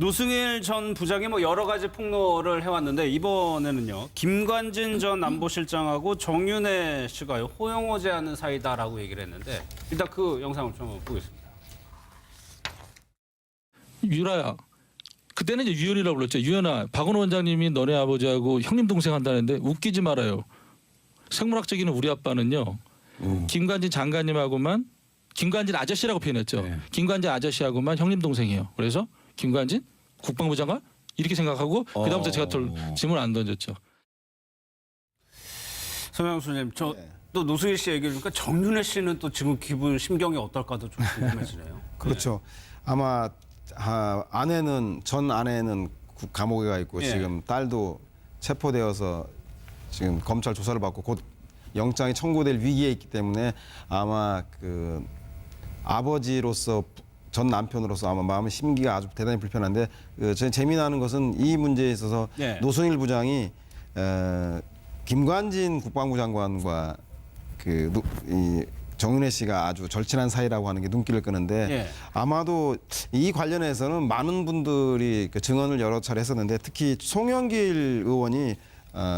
노승일 전 부장이 뭐 여러 가지 폭로를 해왔는데 이번에는요. 김관진 전 안보실장하고 정윤회 씨가 호영호재하는 사이다라고 얘기를 했는데 일단 그 영상을 좀 한번 보겠습니다. 유라야. 그때는 이제 유연이라고 불렀죠. 유연아, 박원호 원장님이 너네 아버지하고 형님 동생 한다는데 웃기지 말아요. 생물학적인 우리 아빠는요. 김관진 장관님하고만 김관진 아저씨라고 표현했죠. 네. 김관진 아저씨하고만 형님 동생이에요. 그래서 김관진 국방부 장관 이렇게 생각하고 그다음부터 제가 질문 안 던졌죠. 서명 교수님, 저 또 노승일 씨 얘기를 보니까 정윤회 씨는 또 지금 기분 심경이 어떨까도 좀 궁금해지네요. 그렇죠. 아마 전 아내는 감옥에 가 있고 예. 지금 딸도 체포되어서 지금 검찰 조사를 받고 곧 영장이 청구될 위기에 있기 때문에 아마 그 아버지로서 전 남편으로서 아마 마음 심기가 아주 대단히 불편한데 재미나는 것은 이 문제에 있어서 예. 노승일 부장이 김관진 국방부 장관과 이 정윤회 씨가 아주 절친한 사이라고 하는 게 눈길을 끄는데 예. 아마도 이 관련해서는 많은 분들이 그 증언을 여러 차례 했었는데 특히 송영길 의원이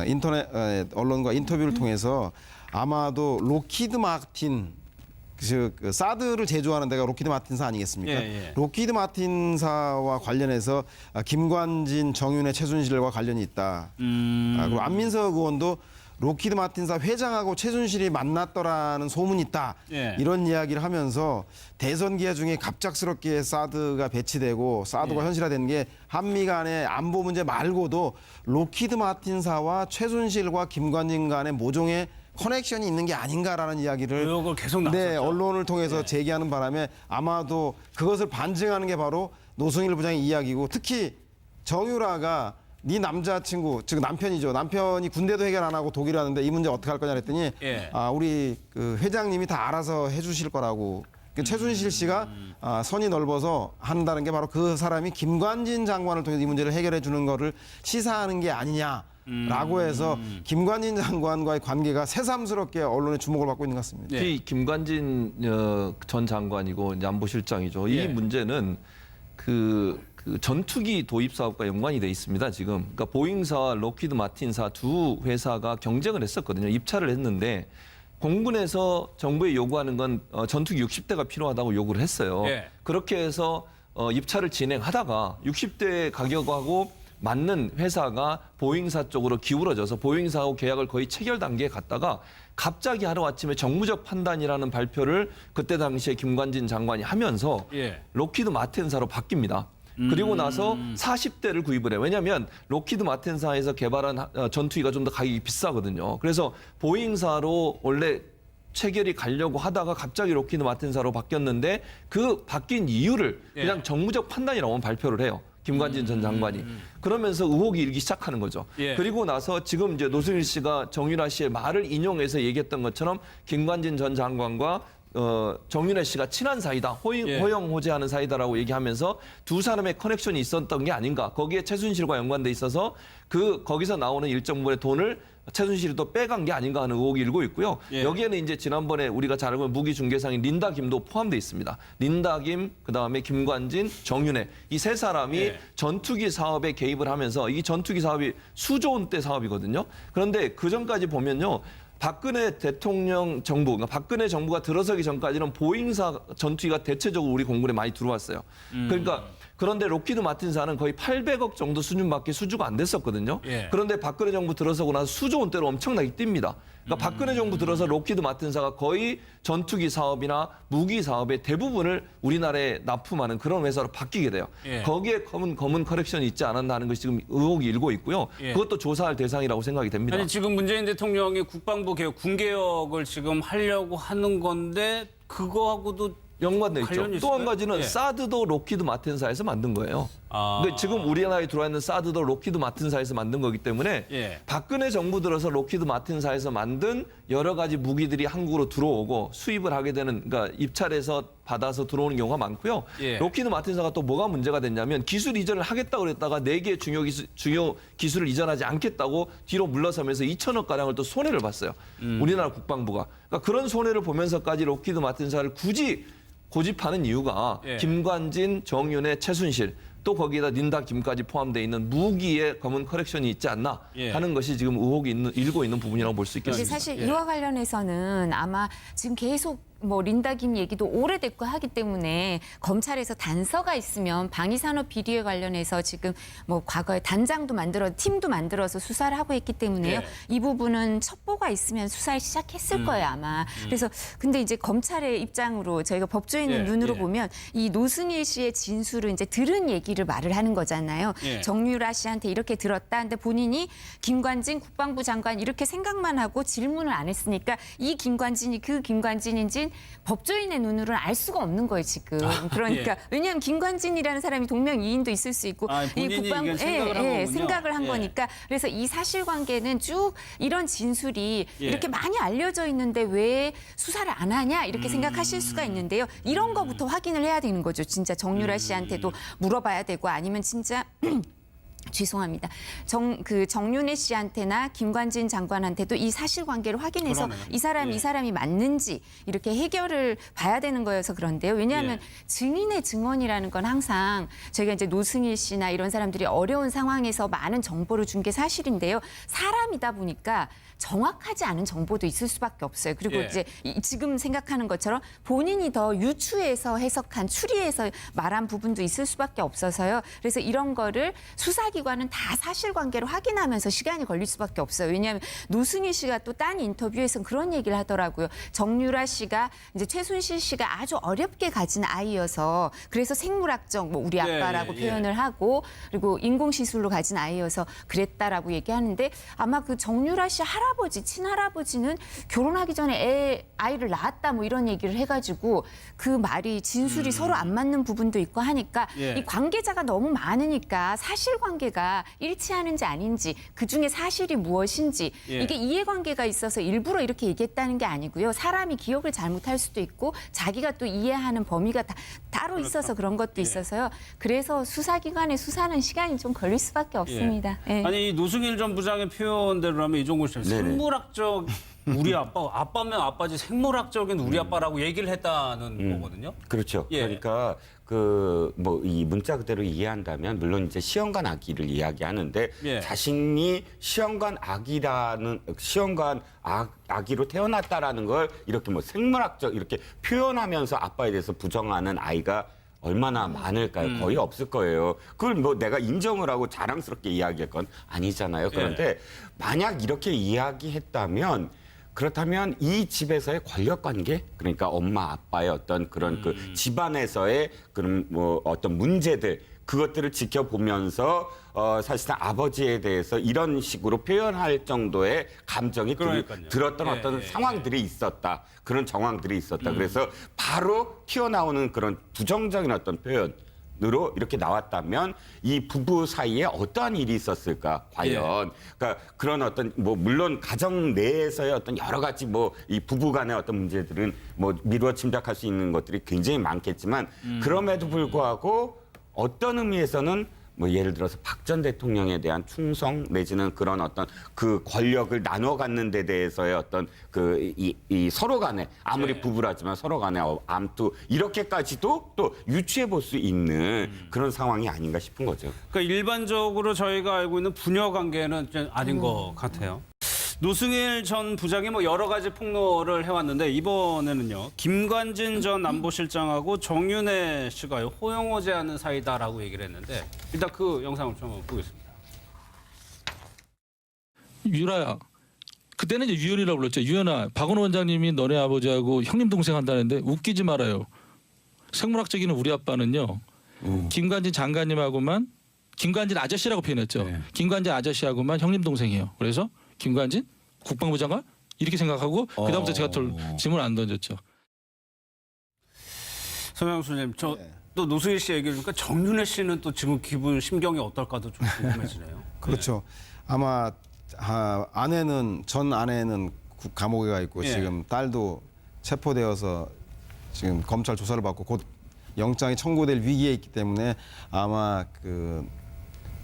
인터넷 언론과 인터뷰를 통해서 아마도 로키드 마틴 그 사드를 제조하는 데가 로키드 마틴사 아니겠습니까? 예, 예. 로키드 마틴사와 관련해서 김관진, 정윤회, 최순실과 관련이 있다. 그리고 안민석 의원도 로키드 마틴사 회장하고 최순실이 만났더라는 소문이 있다. 예. 이런 이야기를 하면서 대선 기회 중에 갑작스럽게 사드가 배치되고 사드가 예. 현실화된 게 한미 간의 안보 문제 말고도 로키드 마틴사와 최순실과 김관진 간의 모종의 커넥션이 있는 게 아닌가라는 이야기를 의혹을 계속 나왔었죠. 네, 언론을 통해서 네. 제기하는 바람에 아마도 그것을 반증하는 게 바로 노승일 부장의 이야기고 특히 정유라가 네 남자친구 즉 남편이죠. 남편이 군대도 해결 안 하고 독일에 왔는데 이 문제 어떻게 할 거냐 그랬더니 예. 우리 그 회장님이 다 알아서 해주실 거라고. 최순실 씨가 선이 넓어서 한다는 게 바로 그 사람이 김관진 장관을 통해서 이 문제를 해결해 주는 거를 시사하는 게 아니냐라고 해서 김관진 장관과의 관계가 새삼스럽게 언론의 주목을 받고 있는 것 같습니다. 네. 특히 김관진 전 장관이고 이제 안보실장이죠. 예. 이 문제는 그 전투기 도입 사업과 연관이 돼 있습니다. 지금 그러니까 보잉사와 록히드 마틴사 두 회사가 경쟁을 했었거든요. 입찰을 했는데 공군에서 정부에 요구하는 건 전투기 60대가 필요하다고 요구를 했어요. 예. 그렇게 해서 입찰을 진행하다가 60대 가격하고 맞는 회사가 보잉사 쪽으로 기울어져서 보잉사하고 계약을 거의 체결 단계에 갔다가 갑자기 하루아침에 정무적 판단이라는 발표를 그때 당시에 김관진 장관이 하면서 예. 록히드 마틴사로 바뀝니다. 그리고 나서 40대를 구입을 해요. 왜냐하면 록히드 마틴사에서 개발한 전투기가 좀 더 가격이 비싸거든요. 그래서 보잉사로 원래 체결이 가려고 하다가 갑자기 록히드 마틴사로 바뀌었는데 그 바뀐 이유를 그냥 예. 정무적 판단이라고 발표를 해요. 김관진 전 장관이. 그러면서 의혹이 일기 시작하는 거죠. 예. 그리고 나서 지금 이제 노승일 씨가 정유라 씨의 말을 인용해서 얘기했던 것처럼 김관진 전 장관과 정윤회 씨가 친한 사이다, 예. 호영호재하는 사이다라고 얘기하면서 두 사람의 커넥션이 있었던 게 아닌가. 거기에 최순실과 연관돼 있어서 거기서 나오는 일정 부분의 돈을 최순실이 또 빼간 게 아닌가 하는 의혹이 일고 있고요. 예. 여기에는 이제 지난번에 우리가 잘 알고 있는 무기 중개상인 린다 김도 포함돼 있습니다. 린다 김, 그다음에 김관진, 정윤회 이 세 사람이 예. 전투기 사업에 개입을 하면서 이 전투기 사업이 수조 원대 사업이거든요. 그런데 그 전까지 보면요. 박근혜 대통령 정부, 그러니까 박근혜 정부가 들어서기 전까지는 보잉사 전투기가 대체적으로 우리 공군에 많이 들어왔어요. 그러니까 그런데 록히드 마틴사는 거의 800억 정도 수준밖에 수주가 안 됐었거든요. 예. 그런데 그런데 박근혜 정부 들어서고 나서 수조 원대로 엄청나게 뜁니다. 그러니까 박근혜 정부 들어서 록히드 마틴사가 거의 전투기 사업이나 무기 사업의 대부분을 우리나라에 납품하는 그런 회사로 바뀌게 돼요. 예. 거기에 검은 커넥션이 있지 않았나 하는 것이 지금 의혹이 일고 있고요. 예. 그것도 조사할 대상이라고 생각이 됩니다. 아니 지금 문재인 대통령이 국방부 개혁, 군개혁을 지금 하려고 하는 건데 그거하고도 연관돼 있죠. 관련이 또 한 있을까요? 가지는 예. 사드도 록히드 마틴사에서 만든 거예요. 근데 지금 우리나라에 들어와 있는 사드도 록히드 마틴사에서 만든 거기 때문에 예. 박근혜 정부 들어서 록히드 마틴사에서 만든 여러 가지 무기들이 한국으로 들어오고 수입을 하게 되는, 그러니까 입찰해서 받아서 들어오는 경우가 많고요. 예. 록히드 마틴사가 또 뭐가 문제가 됐냐면 기술 이전을 하겠다고 그랬다가 4개 중요 기술을 이전하지 않겠다고 뒤로 물러서면서 2천억 가량을 또 손해를 봤어요. 우리나라 국방부가. 그러니까 그런 손해를 보면서까지 록히드 마틴사를 굳이 고집하는 이유가 예. 김관진, 정윤회, 최순실 또 거기에다 린다 김까지 포함되어 있는 무기의 검은 커렉션이 있지 않나 예. 하는 것이 지금 의혹이 일고 있는 부분이라고 볼 수 근데 있겠습니다. 사실 예. 이와 관련해서는 아마 지금 계속 뭐 린다 김 얘기도 오래됐고 하기 때문에 검찰에서 단서가 있으면 방위산업 비리에 관련해서 지금 뭐 과거에 단장도 팀도 만들어서 수사를 하고 있기 때문에요. 예. 이 부분은 첩보가 있으면 수사를 시작했을 거예요 아마. 그래서 근데 이제 검찰의 입장으로 저희가 법조인의 예, 눈으로 예. 보면 이 노승일 씨의 진술을 이제 들은 얘기를 말을 하는 거잖아요. 예. 정유라 씨한테 이렇게 들었다. 근데 본인이 김관진 국방부 장관 이렇게 생각만 하고 질문을 안 했으니까 이 김관진이 그 김관진인지 법조인의 눈으로는 알 수가 없는 거예요 지금. 그러니까 예. 왜냐하면 김관진이라는 사람이 동명이인도 있을 수 있고 본인이 이건 생각을 한 거군요. 생각을 한 예. 거니까 그래서 이 사실관계는 쭉 이런 진술이 예. 이렇게 많이 알려져 있는데 왜 수사를 안 하냐 이렇게 생각하실 수가 있는데요. 이런 거부터 확인을 해야 되는 거죠. 진짜 정유라 씨한테도 물어봐야 되고 아니면 진짜 죄송합니다. 정윤혜 씨한테나 김관진 장관한테도 이 사실관계를 확인해서 그러네요. 이 예. 사람이 맞는지 이렇게 해결을 봐야 되는 거여서 그런데요. 왜냐하면 예. 증인의 증언이라는 건 항상 저희가 이제 노승일 씨나 이런 사람들이 어려운 상황에서 많은 정보를 준 게 사실인데요. 사람이다 보니까 정확하지 않은 정보도 있을 수밖에 없어요. 그리고 예. 이제 지금 생각하는 것처럼 본인이 더 유추해서 해석한 추리해서 말한 부분도 있을 수밖에 없어서요. 그래서 이런 거를 수사기관은 다 사실관계를 확인하면서 시간이 걸릴 수밖에 없어요. 왜냐하면 노승일 씨가 또 딴 인터뷰에서 그런 얘기를 하더라고요. 정유라 씨가 이제 최순실 씨가 아주 어렵게 가진 아이여서 그래서 생물학적 뭐 우리 아빠라고 예, 예. 표현을 하고 그리고 인공시술로 가진 아이여서 그랬다라고 얘기하는데 아마 그 정유라 씨 친할아버지는 결혼하기 전에 아이를 낳았다 뭐 이런 얘기를 해가지고 그 말이 진술이 서로 안 맞는 부분도 있고 하니까 예. 이 관계자가 너무 많으니까 사실관계가 일치하는지 아닌지 그중에 사실이 무엇인지 예. 이게 이해관계가 있어서 일부러 이렇게 얘기했다는 게 아니고요. 사람이 기억을 잘못할 수도 있고 자기가 또 이해하는 범위가 따로 있어서 그런 것도 예. 있어서요. 그래서 수사기관의 수사는 시간이 좀 걸릴 수밖에 없습니다. 예. 아니 이 노승일 전 부장의 표현대로라면 이종걸 씨 생물학적 우리 아빠면 아빠지 생물학적인 우리 아빠라고 얘기를 했다는 거거든요. 그렇죠. 예. 그러니까 그 뭐 이 문자 그대로 이해한다면 물론 이제 시험관 아기를 이야기하는데 예. 자신이 시험관 아기로 태어났다라는 걸 이렇게 뭐 생물학적 이렇게 표현하면서 아빠에 대해서 부정하는 아이가 얼마나 많을까요? 거의 없을 거예요. 그걸 뭐 내가 인정을 하고 자랑스럽게 이야기할 건 아니잖아요. 그런데 만약 이렇게 이야기했다면 그렇다면 이 집에서의 권력 관계, 그러니까 엄마 아빠의 어떤 그런 그 집안에서의 그런 뭐 어떤 문제들 그것들을 지켜보면서 사실상 아버지에 대해서 이런 식으로 표현할 정도의 감정이 그러니까요. 들었던 예, 어떤 예, 상황들이 있었다. 그런 정황들이 있었다. 그래서 바로 튀어나오는 그런 부정적인 어떤 표현으로 이렇게 나왔다면 이 부부 사이에 어떠한 일이 있었을까 과연. 그러니까 그런 어떤 뭐 물론 가정 내에서의 어떤 여러 가지 뭐 이 부부 간의 어떤 문제들은 뭐 미루어 짐작할 수 있는 것들이 굉장히 많겠지만 그럼에도 불구하고 어떤 의미에서는 뭐 예를 들어서 박 전 대통령에 대한 충성 내지는 그런 어떤 그 권력을 나눠 갖는 데 대해서의 어떤 그 이 서로 간에 아무리 부부라지만 서로 간에 암투 이렇게까지도 또 유추해 볼 수 있는 그런 상황이 아닌가 싶은 거죠. 그러니까 일반적으로 저희가 알고 있는 부녀 관계는 좀 아닌 것 같아요. 노승일 전 부장이 뭐 여러 가지 폭로를 해왔는데 이번에는요 김관진 전 안보실장하고 정윤혜 씨가 호영호제하는 사이다라고 얘기를 했는데 일단 그 영상을 좀 보겠습니다. 유라야. 그때는 이제 유연이라고 불렀죠. 유연아, 박원호 원장님이 너네 아버지하고 형님 동생 한다는데 웃기지 말아요. 생물학적인 우리 아빠는요. 김관진 장관님하고만 김관진 아저씨라고 표현했죠. 김관진 아저씨하고만 형님 동생이에요. 그래서 김관진 국방부 장관 이렇게 생각하고 그다음부터 제가 질문 안 던졌죠. 서명 수님, 저 또 노승일 씨 얘기를 보니까 정윤혜 씨는 또 지금 기분 심경이 어떨까도 좀 궁금해지네요. 그렇죠. 아마 전 아내는 감옥에 가 있고 예. 지금 딸도 체포되어서 지금 검찰 조사를 받고 곧 영장이 청구될 위기에 있기 때문에 아마 그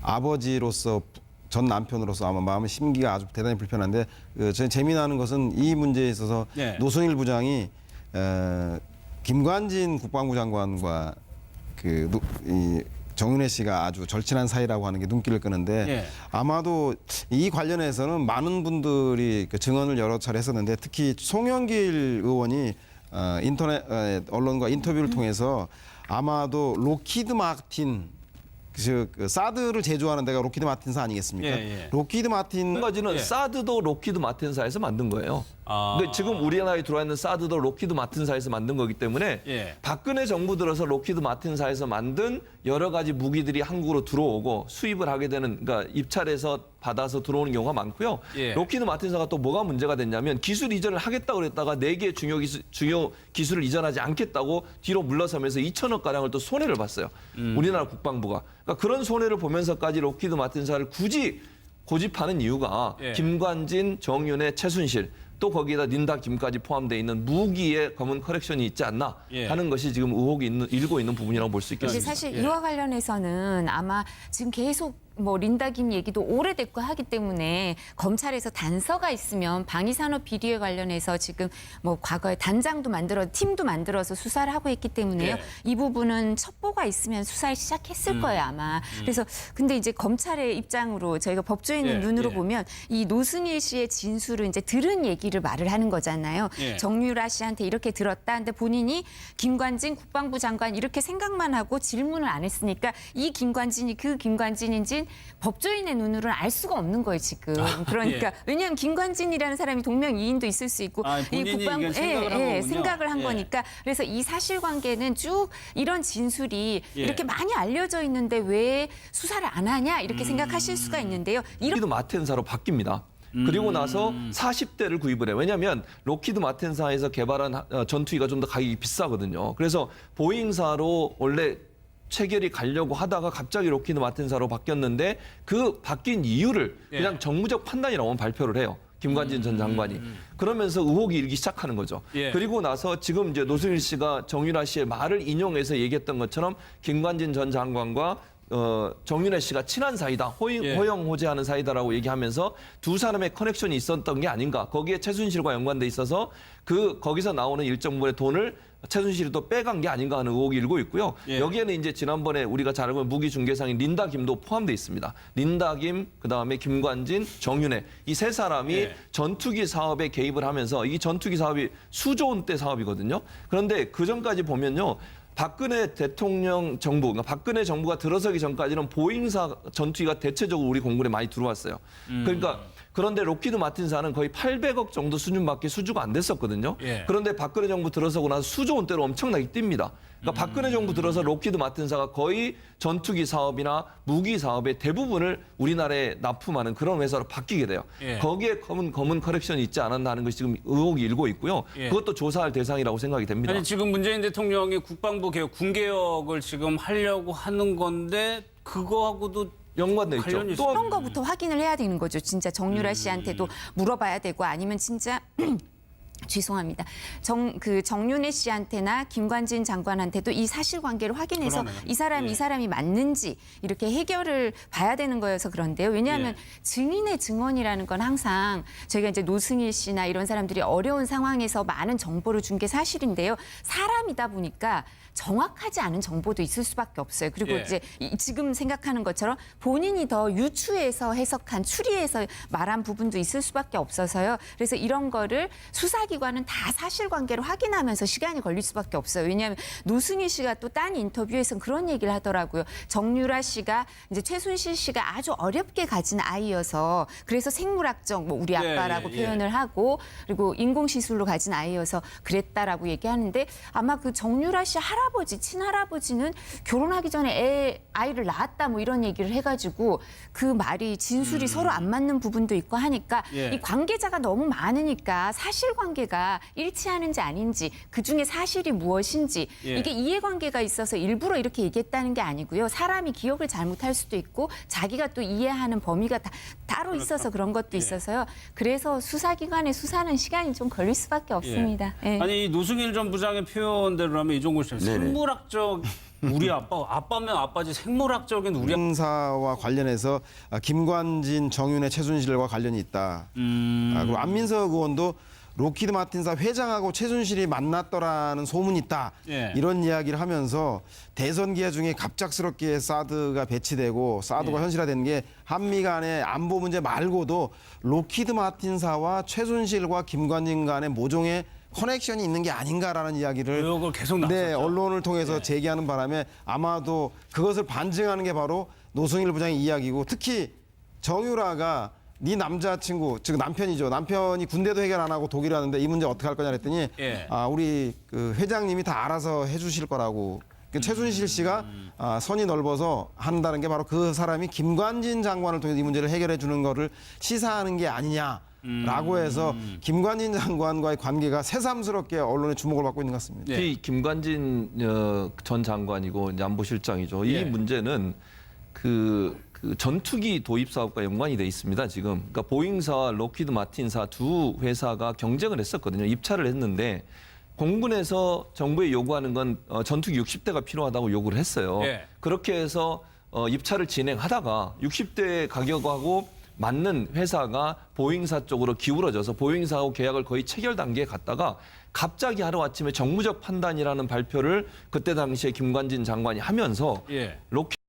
아버지로서 전 남편으로서 아마 마음의 심기가 아주 대단히 불편한데 재미나는 것은 이 문제에 있어서 예. 노승일 부장이 김관진 국방부 장관과 이 정윤회 씨가 아주 절친한 사이라고 하는 게 눈길을 끄는데 예. 아마도 이 관련해서는 많은 분들이 그 증언을 여러 차례 했었는데 특히 송영길 의원이 인터넷 언론과 인터뷰를 통해서 아마도 로키드 마틴 그 사드를 제조하는 데가 로키드 마틴사 아니겠습니까? 예, 예. 로키드 마틴 한 가지는 예. 사드도 로키드 마틴사에서 만든 거예요. 아. 그러니까 지금 우리나라에 들어와 있는 사드도 로키드 마틴사에서 만든 거기 때문에 예. 박근혜 정부 들어서 로키드 마틴사에서 만든 여러 가지 무기들이 한국으로 들어오고 수입을 하게 되는, 그러니까 입찰해서 받아서 들어오는 경우가 많고요. 예. 로키드 마틴사가 또 뭐가 문제가 됐냐면 기술 이전을 하겠다고 그랬다가 4개 중요 기술을 이전하지 않겠다고 뒤로 물러서면서 2천억 가량을 또 손해를 봤어요. 우리나라 국방부가. 그러니까 그런 손해를 보면서까지 로키드 마틴사를 굳이 고집하는 이유가 예. 김관진, 정윤회, 최순실 또 거기에다 린다 김까지 포함되어 있는 무기의 검은 커렉션이 있지 않나 예. 하는 것이 지금 의혹이 일고 있는 부분이라고 볼 수 근데 있겠습니다. 사실 예. 이와 관련해서는 아마 지금 계속 뭐 린다 김 얘기도 오래됐고 하기 때문에 검찰에서 단서가 있으면 방위산업 비리에 관련해서 지금 뭐 과거에 단장도 팀도 만들어서 수사를 하고 있기 때문에요. 예. 이 부분은 첩보가 있으면 수사를 시작했을 거예요 아마. 그래서 근데 이제 검찰의 입장으로 저희가 법조인의 예, 눈으로 예. 보면 이 노승일 씨의 진술을 이제 들은 얘기를 말을 하는 거잖아요. 예. 정유라 씨한테 이렇게 들었다. 근데 본인이 김관진 국방부 장관 이렇게 생각만 하고 질문을 안 했으니까 이 김관진이 그 김관진인지 법조인의 눈으로는 알 수가 없는 거예요 지금. 그러니까 예. 왜냐하면 김관진이라는 사람이 동명이인도 있을 수 있고 아, 본인이 이건 생각을 한 거군요. 생각을 한 예. 거니까 그래서 이 사실관계는 쭉 이런 진술이 예. 이렇게 많이 알려져 있는데 왜 수사를 안 하냐 이렇게 생각하실 수가 있는데요. 로키드 마틴사로 바뀝니다. 그리고 나서 40대를 구입을 해요. 왜냐하면 로키드 마틴사에서 개발한 전투기가 좀 더 가격이 비싸거든요. 그래서 보잉사로 원래 체결이 가려고 하다가 갑자기 로키드 마틴사로 바뀌었는데 그 바뀐 이유를 그냥 예. 정무적 판단이라고 발표를 해요. 김관진 전 장관이. 그러면서 의혹이 일기 시작하는 거죠. 예. 그리고 나서 지금 이제 노승일 씨가 정유라 씨의 말을 인용해서 얘기했던 것처럼 김관진 전 장관과 정윤회 씨가 친한 사이다, 예. 호영호재하는 사이다라고 얘기하면서 두 사람의 커넥션이 있었던 게 아닌가. 거기에 최순실과 연관돼 있어서 거기서 나오는 일정 부분의 돈을 최순실이 또 빼간 게 아닌가 하는 의혹이 일고 있고요. 예. 여기에는 이제 지난번에 우리가 잘 알고 있는 무기 중개상인 린다 김도 포함돼 있습니다. 린다 김, 그다음에 김관진, 정윤회 이 세 사람이 예. 전투기 사업에 개입을 하면서 이 전투기 사업이 수조 원대 사업이거든요. 그런데 그 전까지 보면요. 박근혜 대통령 정부, 그러니까 박근혜 정부가 들어서기 전까지는 보잉사 전투기가 대체적으로 우리 공군에 많이 들어왔어요. 그러니까 그런데 로키드 마틴사는 거의 800억 정도 수준밖에 수주가 안 됐었거든요. 예. 그런데 박근혜 정부 들어서고 나서 수조 원대로 엄청나게 뜁니다. 그러니까 박근혜 정부 들어서 로키드 마틴사가 거의 전투기 사업이나 무기 사업의 대부분을 우리나라에 납품하는 그런 회사로 바뀌게 돼요. 예. 거기에 검은 커렉션이 있지 않았나 하는 것이 지금 의혹이 일고 있고요. 예. 그것도 조사할 대상이라고 생각이 됩니다. 아니 지금 문재인 대통령이 국방부 개혁, 군개혁을 지금 하려고 하는 건데 그거하고도 연관돼 있죠. 관련이 있어요. 그런 거부터 확인을 해야 되는 거죠. 진짜 정유라 씨한테도 물어봐야 되고 아니면 진짜 죄송합니다. 정윤회 씨한테나 김관진 장관한테도 이 사실관계를 확인해서 그러네요. 이 예. 사람이 맞는지 이렇게 해결을 봐야 되는 거여서 그런데요. 왜냐하면 예. 증인의 증언이라는 건 항상 저희가 이제 노승일 씨나 이런 사람들이 어려운 상황에서 많은 정보를 준 게 사실인데요. 사람이다 보니까 정확하지 않은 정보도 있을 수밖에 없어요. 그리고 예. 이제 지금 생각하는 것처럼 본인이 더 유추해서 해석한 추리해서 말한 부분도 있을 수밖에 없어서요. 그래서 이런 거를 수사기관은 다 사실관계를 확인하면서 시간이 걸릴 수밖에 없어요. 왜냐하면 노승일 씨가 또 딴 인터뷰에서는 그런 얘기를 하더라고요. 정유라 씨가 이제 최순실 씨가 아주 어렵게 가진 아이여서 그래서 생물학적 뭐 우리 아빠라고 예, 예. 표현을 하고 그리고 인공시술로 가진 아이여서 그랬다라고 얘기하는데 아마 그 정유라 씨 친할아버지는 결혼하기 전에 아이를 낳았다 뭐 이런 얘기를 해가지고 그 말이 진술이 서로 안 맞는 부분도 있고 하니까 예. 이 관계자가 너무 많으니까 사실관계가 일치하는지 아닌지 그중에 사실이 무엇인지 예. 이게 이해관계가 있어서 일부러 이렇게 얘기했다는 게 아니고요. 사람이 기억을 잘못할 수도 있고 자기가 또 이해하는 범위가 따로 있어서 그런 것도 예. 있어서요. 그래서 수사기관의 수사는 시간이 좀 걸릴 수밖에 없습니다. 예. 아니 이 노승일 전 부장의 표현대로라면 이종걸 씨 생물학적 우리 아빠면 아빠지 생물학적인 우리 형사와 관련해서 김관진, 정윤회, 최순실과 관련이 있다. 그리고 안민석 의원도 로키드 마틴사 회장하고 최순실이 만났더라는 소문이 있다. 예. 이런 이야기를 하면서 대선 기회 중에 갑작스럽게 사드가 배치되고 사드가 예. 현실화된 게 한미 간의 안보 문제 말고도 로키드 마틴사와 최순실과 김관진 간의 모종의 커넥션이 있는 게 아닌가라는 이야기를 의혹을 계속 나왔었죠. 네, 언론을 통해서 네. 제기하는 바람에 아마도 그것을 반증하는 게 바로 노승일 부장의 이야기고, 특히 정유라가 네 남자친구, 즉 남편이죠. 남편이 군대도 해결 안 하고 독일에 왔는데 이 문제 어떻게 할 거냐 그랬더니 예. 우리 그 회장님이 다 알아서 해주실 거라고. 최순실 씨가 선이 넓어서 한다는 게 바로 그 사람이 김관진 장관을 통해서 이 문제를 해결해 주는 거를 시사하는 게 아니냐라고 해서 김관진 장관과의 관계가 새삼스럽게 언론의 주목을 받고 있는 것 같습니다. 네. 특히 김관진 전 장관이고 이제 안보실장이죠. 예. 이 문제는 그 전투기 도입 사업과 연관이 돼 있습니다. 지금 그러니까 보잉사와 로키드 마틴사 두 회사가 경쟁을 했었거든요. 입찰을 했는데 공군에서 정부에 요구하는 건 전투기 60대가 필요하다고 요구를 했어요. 예. 그렇게 해서 입찰을 진행하다가 60대 가격하고 맞는 회사가 보잉사 쪽으로 기울어져서 보잉사하고 계약을 거의 체결 단계에 갔다가 갑자기 하루아침에 정무적 판단이라는 발표를 그때 당시에 김관진 장관이 하면서 예. 로키